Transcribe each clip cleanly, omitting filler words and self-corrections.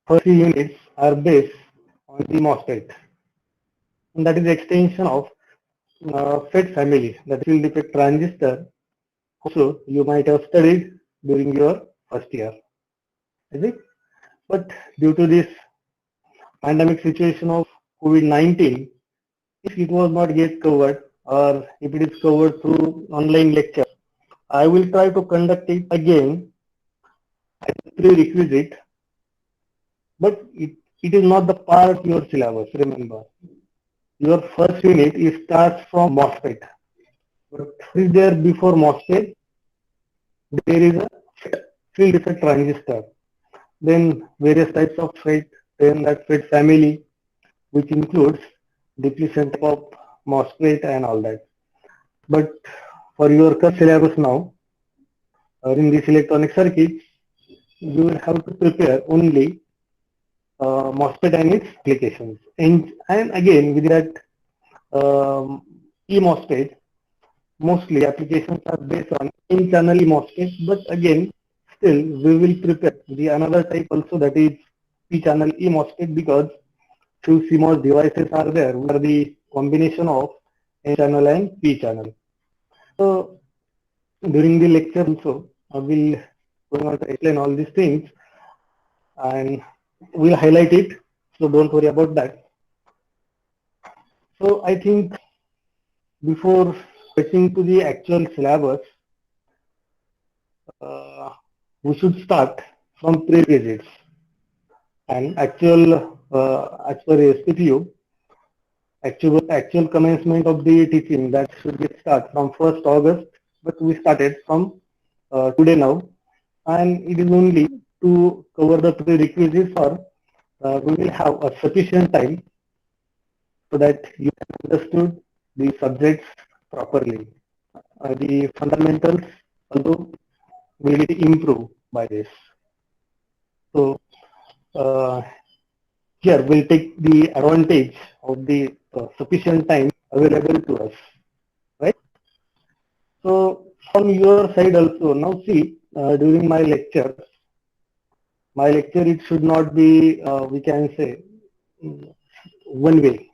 first few units are based on the MOSFET, and that is the extension of FET family, that field effect transistor. Also, you might have studied during your first year, is it? But due to this pandemic situation of COVID-19, if it was not yet covered or if it is covered through online lecture, I will try to conduct it again as a prerequisite, but it is not the part of your syllabus, remember. Your first unit is starts from MOSFET. But is there before MOSFET? There is a field effect transistor. Then various types of FET, then that FET family, which includes depletion type of MOSFET and all that. But for your current syllabus now, in this electronic circuits, you will have to prepare only MOSFET and its applications. And again, with that e-MOSFET, mostly applications are based on in-channel e-MOSFET, but again, still we will prepare the another type also, that is p-channel e-MOSFET, because few CMOS devices are there where the combination of n-channel and p-channel. So during the lecture also, I will going on to explain all these things and we'll highlight it. So don't worry about that. So I think before switching to the actual syllabus, we should start from prerequisites and actual, as per SPPU, actual commencement of the teaching that should be start from 1st August, but we started from today now, and it is only to cover the prerequisites, or we will have a sufficient time so that you can understood the subjects properly. The fundamentals also will improve by this. So here we'll take the advantage of the sufficient time available to us, right? So from your side also, now see, during my lecture, it should not be, we can say, one way.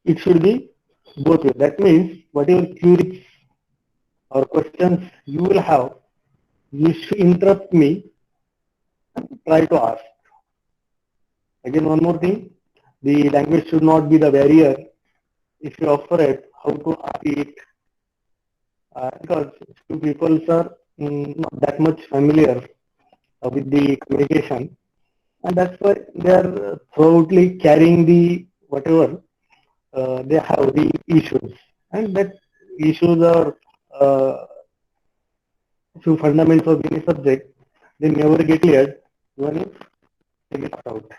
It should be both way. That means whatever queries or questions you will have, you should interrupt me and try to ask. Again, one more thing, the language should not be the barrier. If you offer it, how to ask it, because few people are not that much familiar with the communication, and that's why they are thoroughly carrying the whatever they have the issues, and that issues are few fundamentals of any subject, they never get cleared even if they get out.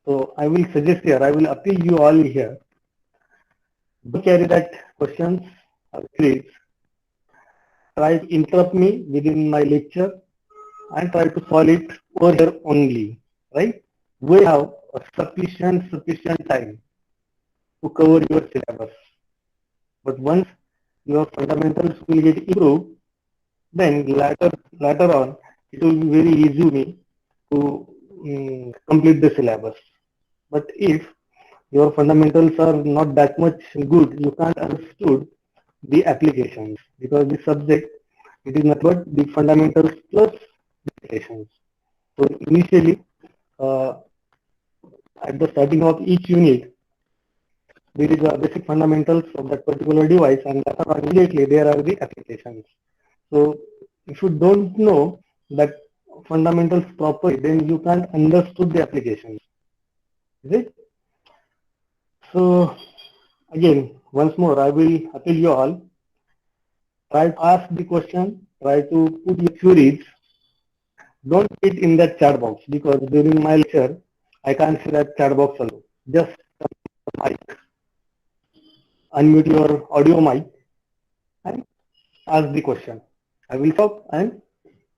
So I will suggest here, I will appeal you all here, don't carry that questions or queries. Try to interrupt me within my lecture and try to solve it over here only, right? We have a sufficient time to cover your syllabus. But once your fundamentals will get improved, then later on it will be very easy me to complete the syllabus. But if your fundamentals are not that much good, you can't understood the applications, because the subject, it is not but the fundamentals plus the applications. So initially, uh, at the starting of each unit, there is a basic fundamentals of that particular device, and later on immediately there are the applications. So if you don't know that fundamentals properly, then you can't understood the applications. Is it? So again, once more, I will appeal you all. Try to ask the question. Try to put your queries. Don't put it in that chat box, because during my lecture, I can't see that chat box also. Just mic, unmute your audio mic and ask the question. I will stop and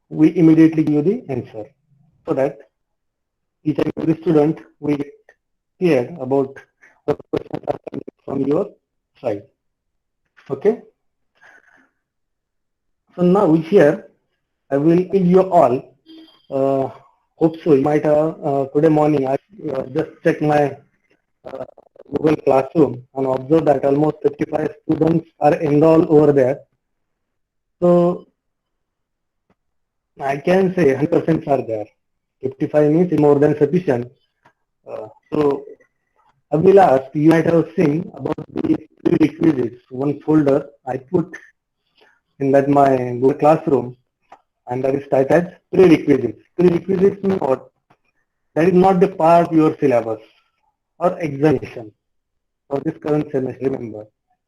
we immediately give you the answer, so that each and every student will get clear about what questions are coming from your side. Okay. So now here I will tell you all Hope so. You might have today morning. I just checked my uh, Google Classroom and observed that almost 55 students are enrolled over there. So I can say 100% are there. 55 means more than sufficient. So I will ask, you might have seen about the prerequisites, one folder I put in that my Google Classroom, and that is titled as prerequisites. Prerequisites mean what? That is not the part of your syllabus or examination for this current semester, remember.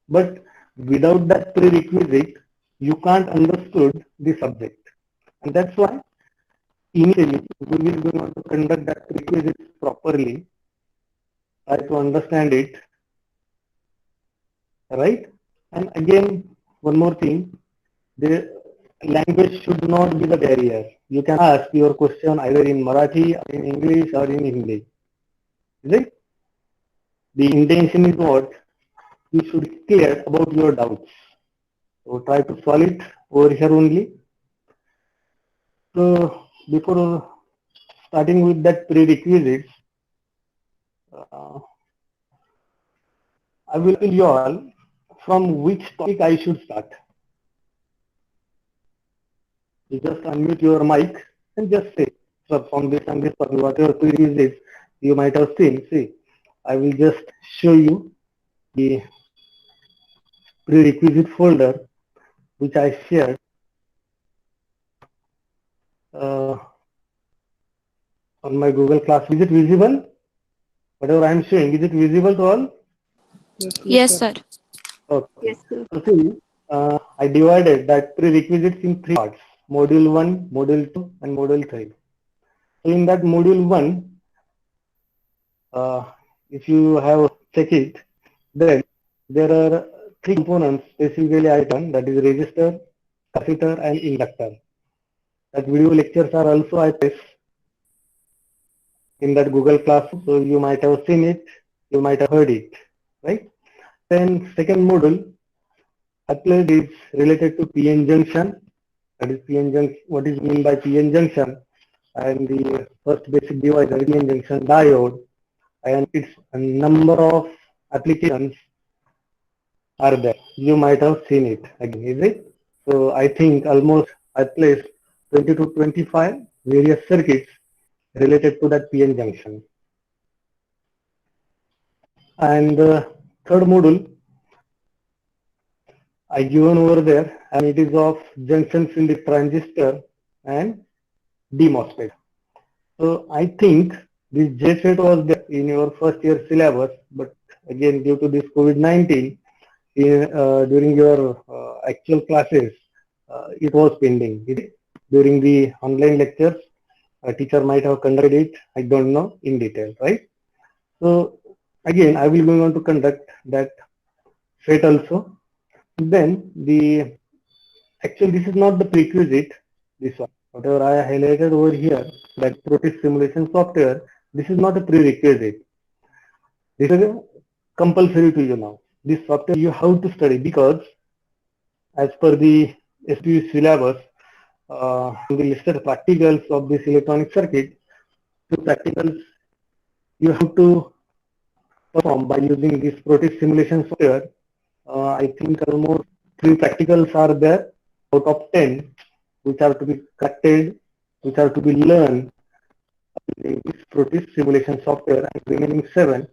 But without that prerequisite, you can't understood the subject. And that's why initially we will want to conduct that prerequisites properly, try to understand it, right? And again, one more thing, the language should not be the barrier. You can ask your question either in Marathi, or in English, or in Hindi. Is it? The intention is what? You should be clear about your doubts. So try to solve it over here only. So before starting with that prerequisites, uh, I will tell you all from which topic I should start. You just unmute your mic and just say, so from this and this topic, whatever prerequisites you might have seen. See, I will just show you the prerequisite folder which I shared uh, on my Google Class. Is it visible? Whatever I am showing, is it visible to all? Yes, sir. Okay. So see, I divided that prerequisites in three parts: Module 1, Module 2, and Module 3. So in that Module 1, uh, if you have checked it, then there are three components specifically I done, that is resistor, capacitor, and inductor. That video lectures are also I placed in that Google Classroom, so you might have seen it, you might have heard it, right? Then second module I played is related to PN junction. That is PN junction. What is mean by PN junction? And the first basic device, the PN junction diode, and its a number of applications are there. You might have seen it again, is it? So I think almost I placed 20 to 25 various circuits related to that PN junction. And third module I given over there, and it is of junctions in the transistor and DMOSFET. So I think this JFET was there in your first year syllabus, but again due to this COVID-19, during your actual classes, it was pending. During the online lectures, a teacher might have conducted it, I don't know in detail, right? So again, I will going on to conduct that FET also. Then this is not the prerequisite, this one. Whatever I highlighted over here, that Protis simulation software, this is not a prerequisite. This is compulsory to you now. This software you have to study because as per the SPU syllabus, the listed practicals of this electronic circuit, two practicals you have to perform by using this Protis simulation software. I think almost 3 practicals are there out of 10 which are to be corrected, which are to be learned using this Protis simulation software, and remaining 7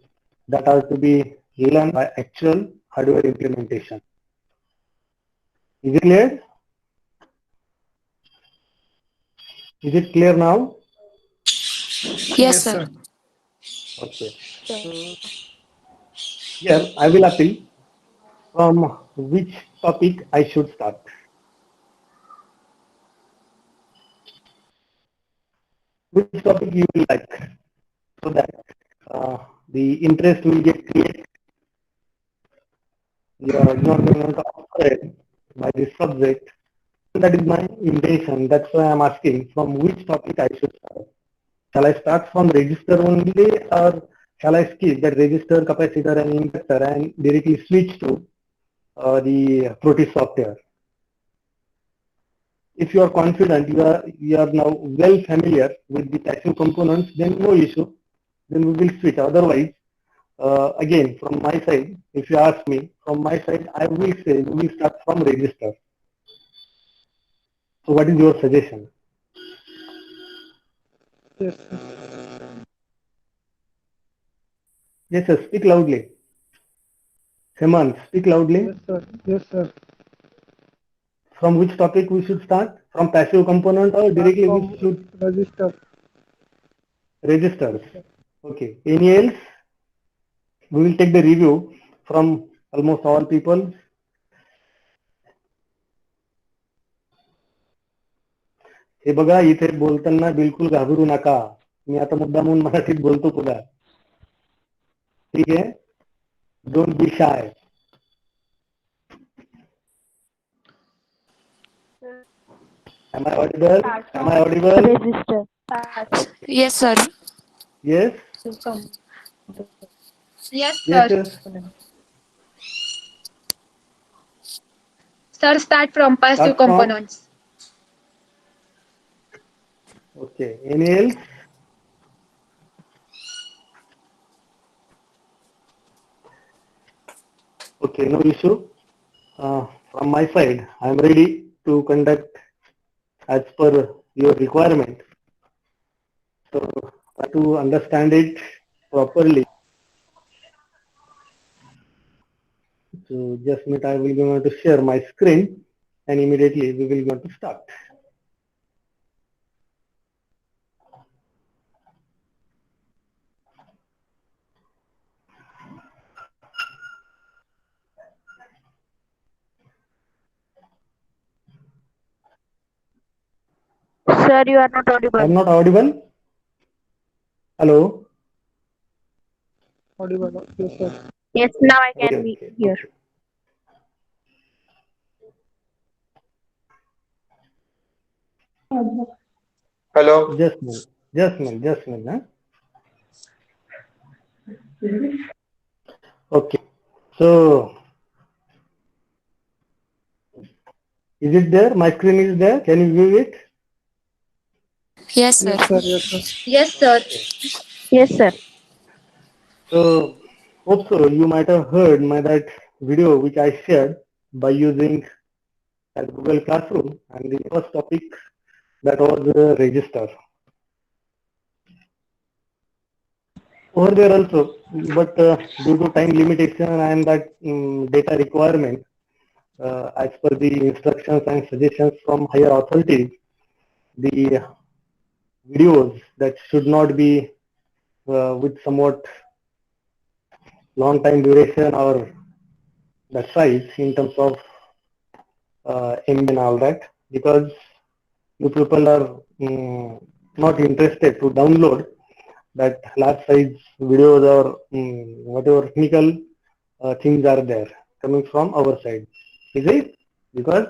that are to be learned by actual hardware implementation. Is it clear? Is it clear now? Yes, sir. Okay. So here I will appeal from which topic I should start. Which topic you will like, so that the interest will get created. You are not going to upgrade by this subject. That is my intention. That's why I'm asking from which topic I should start. Shall I start from register only, or shall I skip that register, capacitor, and inductor and directly switch to the Protis software? If you are confident, you are now well familiar with the passive components, then no issue. Then we will switch. Otherwise, again, from my side, if you ask me, from my side, I will say we will start from register. So what is your suggestion? Yes, sir. Yes, sir. Speak loudly. Hemant, speak loudly. Yes, sir. Yes, sir. From which topic we should start? From passive component or Start directly from we should register. registers? Okay. Any else? We will take the review from almost all people. हे बघा इथे बोलताना बिलकुल घाबरू नका. मी आता मुद्दामून मराठीत बोलतो पुन्हा. ठीक आहे? Don't be shy. Am I audible? Am I audible? Register. Yes, sir. Yes? Yes, Yes, sir. yes. Sir, start from passive Start from? components. Okay. Any else? Okay, no issue. From my side, I am ready to conduct as per your requirement. So, try to understand it properly. So, just a minute, I will be going to share my screen and immediately we will going to start. Sir, you are not I audible. am not audible? Hello? Audible. Yes, sir. Yes, now I Okay, can be okay, here. okay. Hello. Just a minute, just a minute, just a minute. Huh? Okay, so is it there? My screen is there. Can you view it? Yes, sir. Yes, sir. Yes, sir. Yes, sir. Yes, sir. So, hope so. You might have heard my that video which I shared by using Google Classroom, and the first topic that was register. Over there also, but due to time limitation and that data requirement, as per the instructions and suggestions from higher authorities, the videos that should not be with somewhat long time duration or the size in terms of MB and all that, because you people are not interested to download that large size videos or whatever technical things are there coming from our side. Is it? Because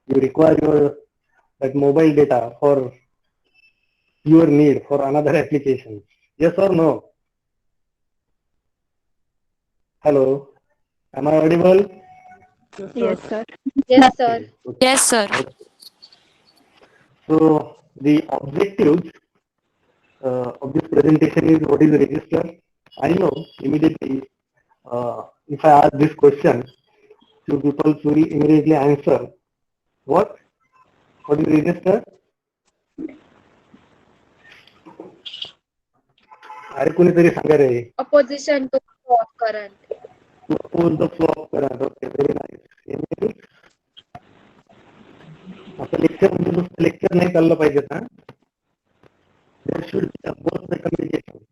you require your that mobile data for your need for another application. Yes or no? Hello? Am I audible? Yes, sir. Yes, sir. Okay. Okay. Yes, sir. So the objectives of this presentation is what is register. I know immediately if I ask this question, few people will immediately answer. What? What is register? अरे कोणीतरी सांगा रे. Opposition to flow of current. To oppose the flow of current. Okay, very nice. आता lecture म्हणजे नुसतं lecture नाही चाललं पाहिजे ना. There should be a both the communication.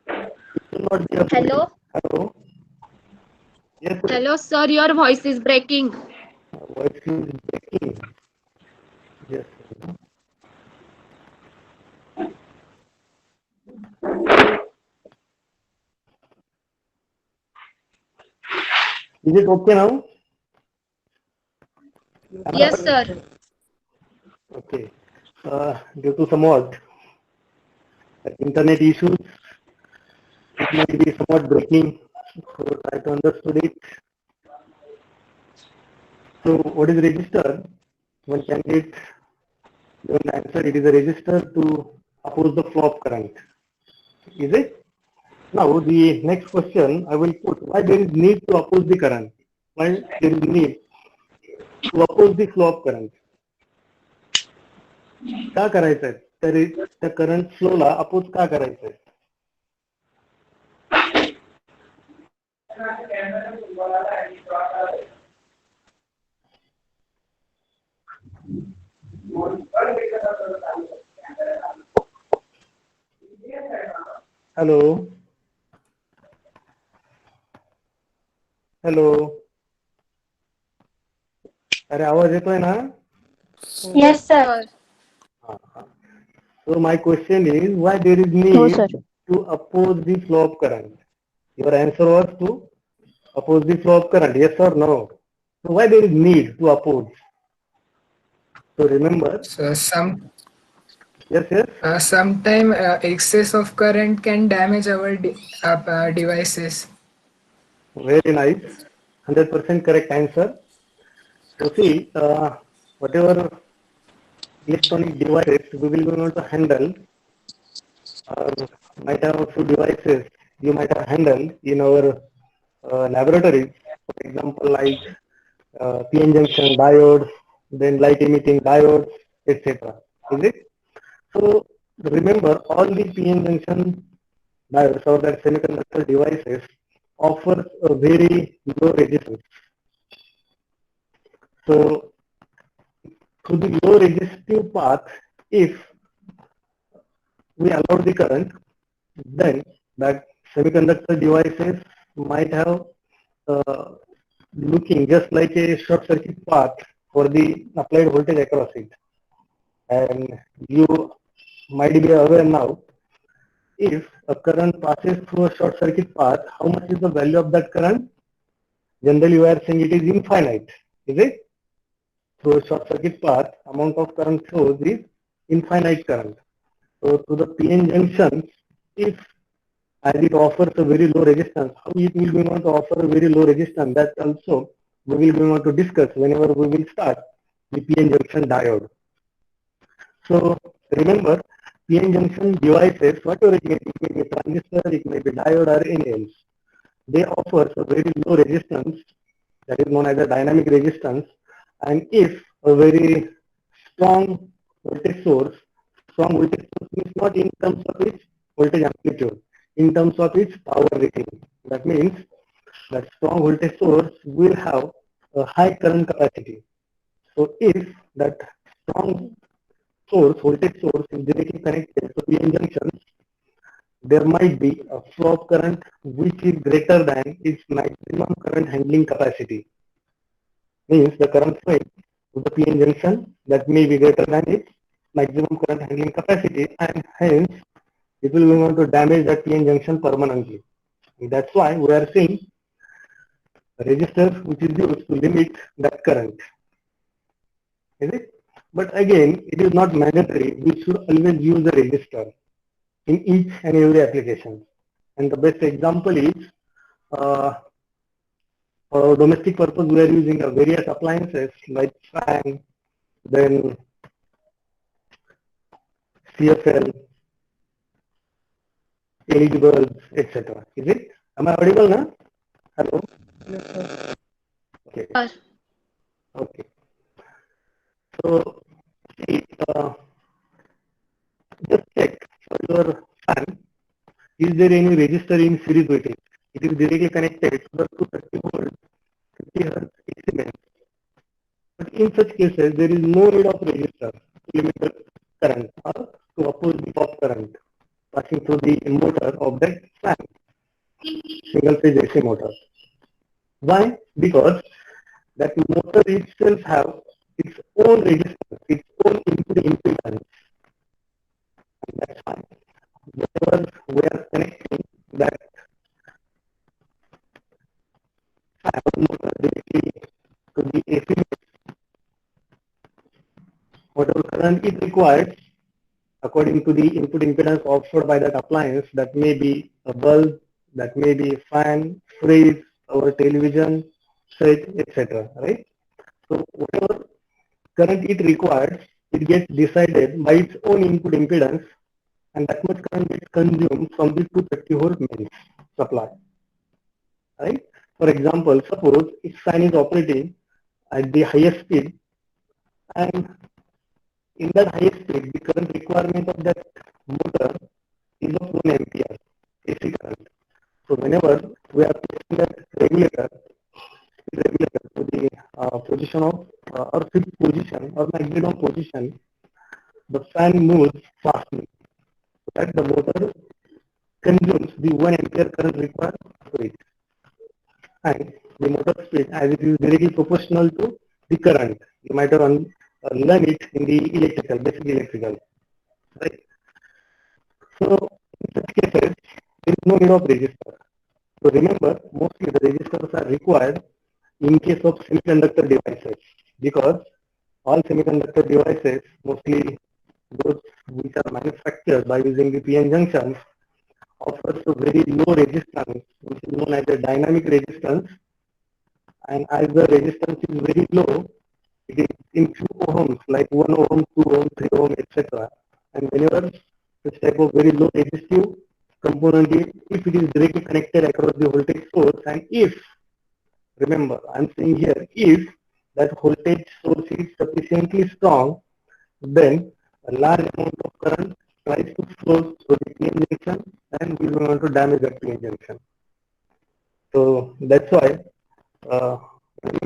It should not be a Hello? Hello. Yes. Hello, sir. Your voice is breaking. Voice is breaking. Yes. Is it okay now? Yes, sir. Okay. Due to somewhat internet issues, it might be somewhat breaking. So try to understand it. So what is register? One candidate Given the answer, it is a resistor to oppose the flow of current. Is it? Now the next question I will put, why there is need to oppose the current? Why there is need to oppose the flow of current? का करायचं आहे? त्या current फ्लोला oppose का करायचं आहे? Hello hello, अरे आवाज येतोय ना? Yes, sir. Sir. So my question is, why there is No, need sir. to oppose the flow of current? Your answer was to oppose the flow of current, yes or no? So why there is need to oppose? So remember, So yes. sometime excess of current can damage our devices. Very nice, 100% correct answer. So see, whatever electronic devices we will be able to handle, might have a few devices you might have handled in our laboratories, for example, like PN junction diodes, then light emitting diodes, etc. Is it? So remember, all the PN junction diodes or that semiconductor devices offer a very low resistance. So to the low resistive path, if we allow the current, then that semiconductor devices might have looking just like a short circuit path for the applied voltage across it. And you might be aware now, if a current passes through a short circuit path, how much is the value of that current? Generally, we are saying it is infinite, is it? Through a short circuit path, amount of current flows is infinite current. So to the PN junctions, if as it offers a very low resistance, how it will be able to offer a very low resistance, that also we will be able to discuss whenever we will start the PN junction diode. So remember, PN junction devices, whatever it may be a transistor, it may be diode or any else, they offer a very low resistance, that is known as a dynamic resistance. And if a very strong voltage source means not in terms of its voltage amplitude, in terms of its power rating. That means that strong voltage source will have a high current capacity. So if that strong voltage source is directly connected to PN junctions, there might be a flow of current which is greater than its maximum current handling capacity. Means the current flowing to the PN junction that may be greater than its maximum current handling capacity, and hence it will be able to damage that PN junction permanently. And that's why we are seeing a resistor which is used to limit that current. Is it? But again, it is not mandatory. We should always use a resistor in each and every application. And the best example is for domestic purpose, we are using various appliances like fan, then CFL, LED bulbs, etc. Is it? Am I audible now? Hello? Yes, sir. Okay. Sir. Okay. So, see, just check for your fan, is there any resistor in series with it? It is directly connected to the 230 volt 50 Hz AC mains. But in such cases, there is no need of resistor to limit the current or to oppose the pop current passing through the motor of that fan, single phase AC motor. Why? Because that motor itself have its own resistance, its own input impedance. And that's why whenever we are connecting that fan motor directly to the AC, whatever current is required according to the input impedance offered by that appliance, that may be a bulb, that may be fan, fridge, or television set, etc. Right? So whatever current it requires, it gets decided by its own input impedance, and that much current gets consumed from the 230 volt mains supply. Right? For example, suppose if fan is operating at the highest speed, and in that highest speed, the current requirement of that motor is of 1 ampere AC current. So whenever we are placing that regulator to the position of or fixed position or maximum position, the fan moves fastly, so that the motor consumes the 1 ampere current required for it. And the motor speed, as it is directly proportional to the current. You might have learned it in the electrical, basic electrical, right? So in such cases, there is no need of resistor. So remember, mostly the resistors are required in case of semiconductor devices, because all semiconductor devices, mostly those which are manufactured by using the PN junctions, offers a very low resistance, which is known as a dynamic resistance. And as the resistance is very low, it is in few ohms, like 1 ohm, 2 ohm, 3 ohm, etc. And whenever this type of very low resistive component is, if it is directly connected across the voltage source, and if, remember, I am saying here, if that voltage source is sufficiently strong, then a large amount of current tries to flow through the PN junction, and we will want to damage that PN junction. So that's why when we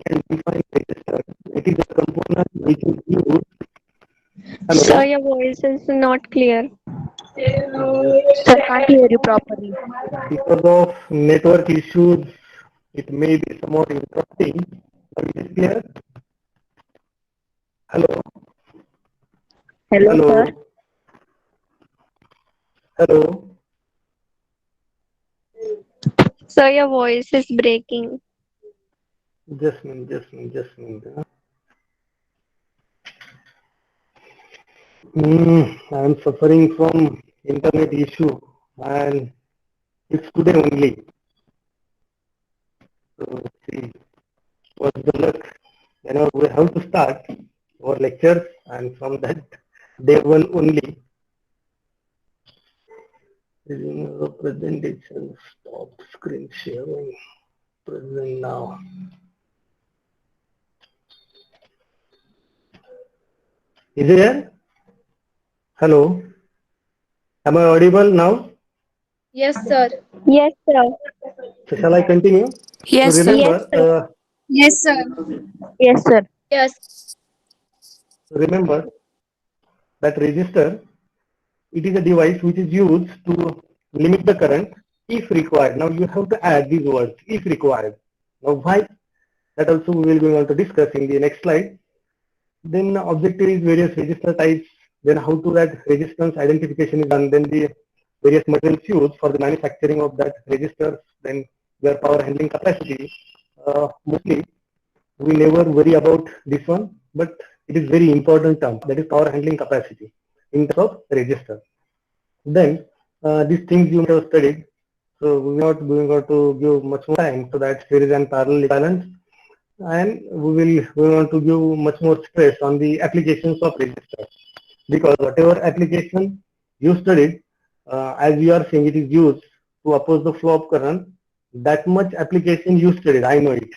can define resistor, it is a component which is used. Hello. Sir, your voice is not clear. Sir, can't hear you properly. Because of network issues, it may be somewhat interrupting. But it is clear. Hello. Hello, Hello. sir. Hello. Sir, your voice is breaking. Just a minute, just a minute, just a minute. I am suffering from internet issue, and it's today only. So see, what's the luck? We have to start our lectures, and from that day one only. Presentation, stop screen sharing, present now. Is it there? Hello. Am I audible now? Yes, sir. Yes, sir. So shall I continue? Yes, So sir. remember, Yes, sir. Yes, sir. Yes. remember that resistor, it is a device which is used to limit the current if required. Now you have to add these words, if required. Now why? That also we will going on to discuss in the next slide. Then objective is various resistor types, then how to that resistance identification is done, then the various materials used for the manufacturing of that resistors, then their power handling capacity. Mostly we never worry about this one, but it is very important term, that is power handling capacity in terms of resistor. Then these things you might have studied, so we are not going to give much more time to that series and parallel equivalence, and we want to give much more stress on the applications of resistors, because whatever application you studied, as you are saying, it is used to oppose the flow of current. That much application you studied, I know it.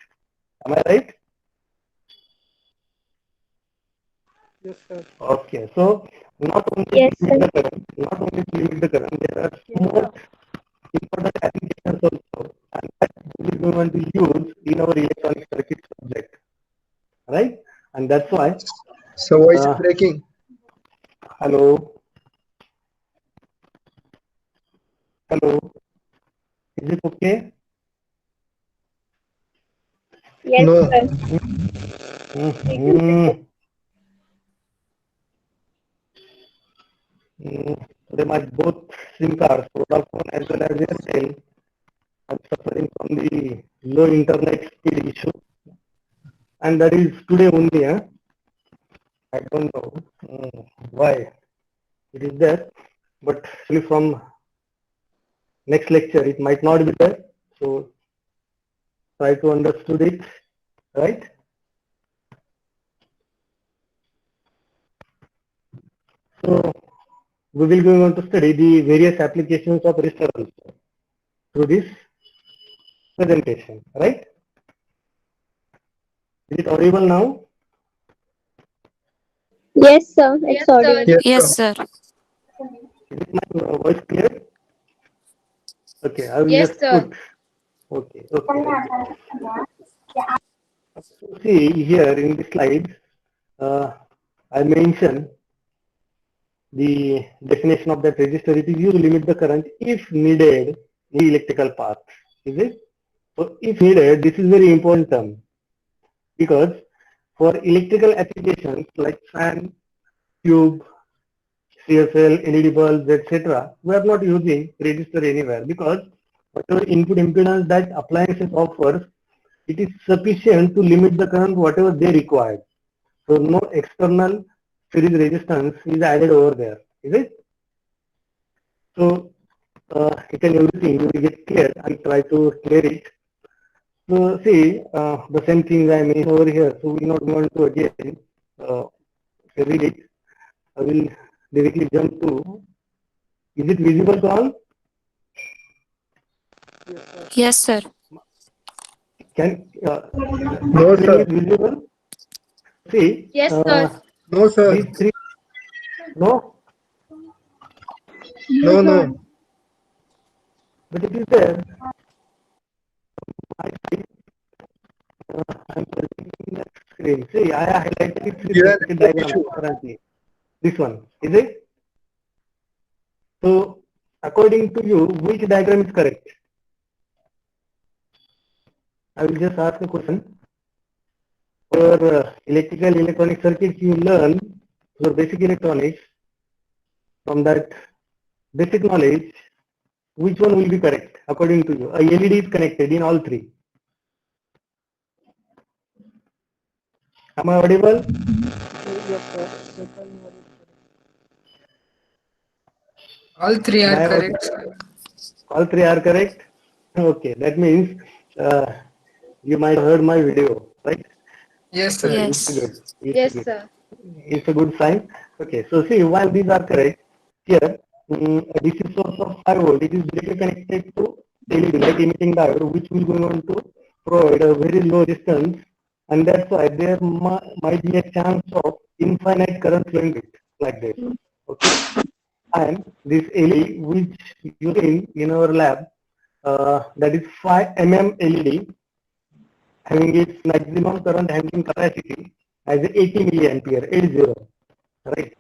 Am I right? Yes, sir. Okay, so not only Yes, to sir. limit the current, not only to limit the current, there are more important applications also, and that we will going to use in our electronic circuit subject, right? And that's why. So voice is breaking. Hello. Hello. Is it okay? Yes, No. sir. They might both SIM cards, Vodafone as well as Airtel, are suffering from the low internet speed issue, and that is today only. I don't know why it is there, but actually from next lecture it might not be there. So try to understood it, right? So we will go on to study the various applications of register also through this presentation, right? Is it audible now? Yes, sir. It's Yes, sir. audible. Yes, sir. Is it my voice clear? Okay, I will Yes, just sir. put. Okay. So see here in the slide, I mentioned the definition of that resistor. It is used to limit the current if needed in the electrical path. Is it? So if needed, this is very important term because for electrical applications like fan, tube, CSL, LED bulbs, etc., we are not using resistor anywhere because whatever input impedance that appliances offers, it is sufficient to limit the current whatever they require. So no external series resistance is added over there, is it? So it and everything will get clear. I try to clear it. So see the same thing I made over here. So we not want to again read it. I will directly jump to. Is it visible to all? Yes, sir. Can No, screen sir. is visible? See Yes, sir. No, sir. these three. No, No, no. but it is there. I'm presenting that screen. See, I highlighted three You have circuit network diagrams issue. currently. This one, is it? So, according to you, which diagram is correct? I will just ask a question. For electrical electronic circuits, you learn your basic electronics. From that basic knowledge, which one will be correct according to you? A LED is connected in all three. Am I audible? Yes, sir. All three Am are I correct, audible? sir. All three are correct? Okay, that means uh, you might have heard my video, right? Yes, sir. Okay, it's Yes. good. It's Yes, good. sir. It's a good sign. Okay, so see, while these are correct, here a DC source of 5 volt, it is directly connected to LED light emitting diode, which will go on to provide a very low resistance, and that's why there might be a chance of infinite current flowing it like this. Okay, and this LED, which you in our lab, that is 5 mm LED, having its maximum current handling capacity as 80 milliampere, 80, right?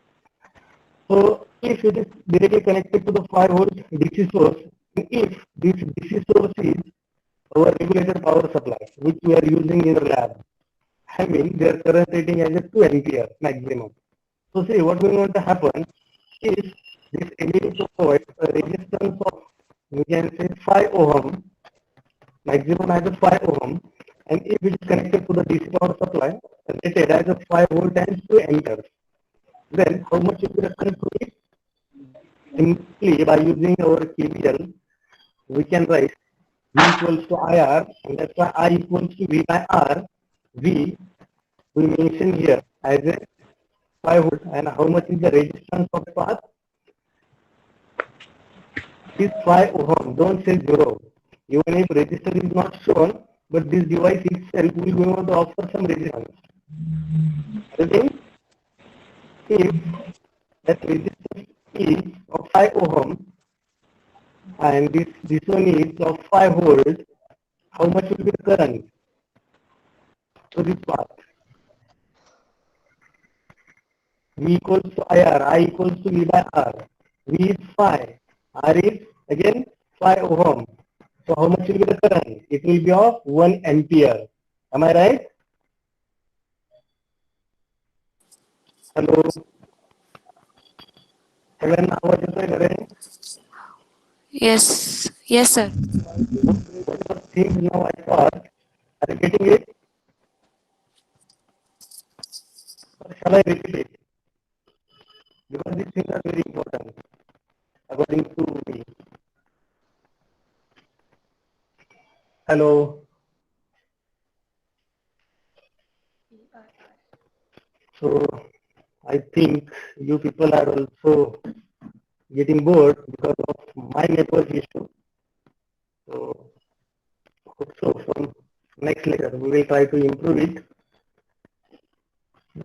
So if it is directly connected to the 5 volt DC source, and if this DC source is our regulated power supply, which we are using in the lab, having their current rating as a 2 ampere maximum. So see what will going to happen is this LED provides a resistance of, we can say, 5 ohm, maximum as a 5 ohm, and if it is connected to the DC power supply, rated as a 5 volt and 2 amperes, then how much will be the current to it? Simply by using our KVL, we can write V equals to IR, and that's why I equals to V by R. V we mention here as a 5 volt, and how much is the resistance of the path? Is 5 ohm. Don't say 0. Even if resistance is not shown, but this device itself will be able to offer some resistance. The thing, if that resistance is of 5 ohm and this one is of 5 volt, how much will be the current to this path? V equals to IR, I equals to V by R. V is 5, R is again 5 ohm. So how much will be the current? It will be of 1 ampere. Am I right? Hello. Seven आवाज येतोय का रे? Yes. Yes, sir. Whatever things now I taught, are you getting it? Or shall I repeat it? Because these things are very important according to me. Hello. So I think you people are also getting bored because of my network issue. So, hope so from next lecture we will try to improve it.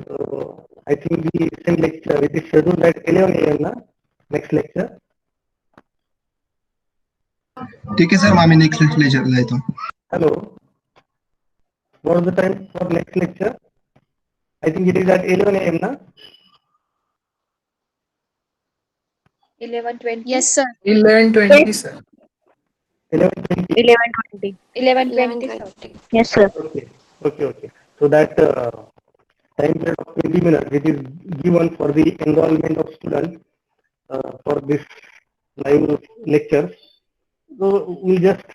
So, I think the same lecture it is scheduled at 11 a.m. na next lecture. ठीक है sir आम्ही next लेक्चरला येतो. Hello. What is the time for next lecture? I think it is at 11 a.m. na. 11:20. Yes, sir. 11:20, sir. 11:20. 11:20. 11:20, sir. Yes, sir. Okay. So that time period of 20 minutes it is given for the enrollment of students for this live lecture. So we'll just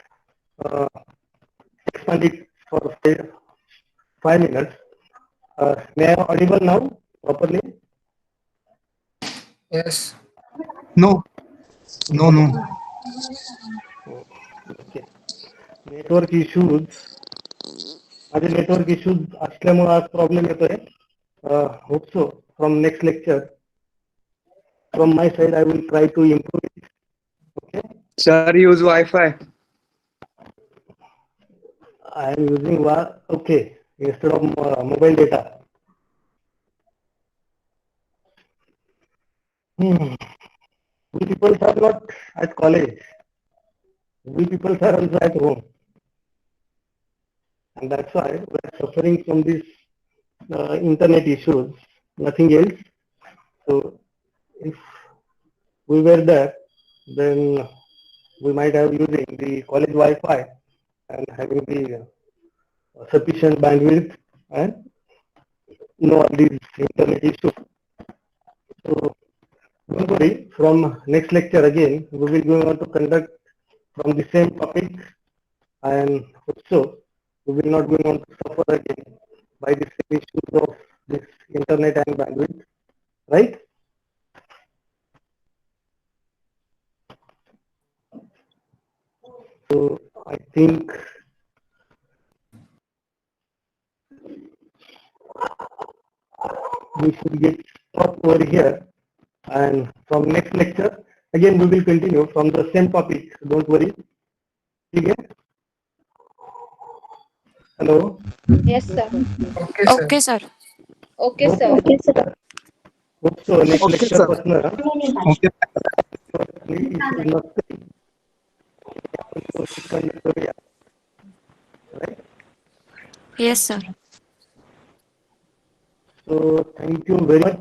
expand it for 5 minutes. May I audible now properly? Yes. No. Okay. Network issues माझे network issues असल्यामुळे आज problem येतोय. Hope so from next lecture from my side I will try to improve it. Okay. Sir, use Wi-Fi. I am using okay instead of mobile data. We people are not at college. We people are also at home, and that's why we are suffering from these internet issues. Nothing else. So if we were there, then we might have using the college Wi-Fi and having the sufficient bandwidth and know all these internet issues. So don't worry, from next lecture again, we will go on to conduct from the same topic, and also we will not go on to suffer again by the same issues of this internet and bandwidth, right? So I think we should get stopped over here, and from next lecture again we will continue from the same topic. Don't worry. Okay. Hello. Yes, sir. Okay, sir. Okay, sir. Okay, sir. Hope so next Okay, lecture sir. पासून Okay. right? Yes, sir. So thank you very much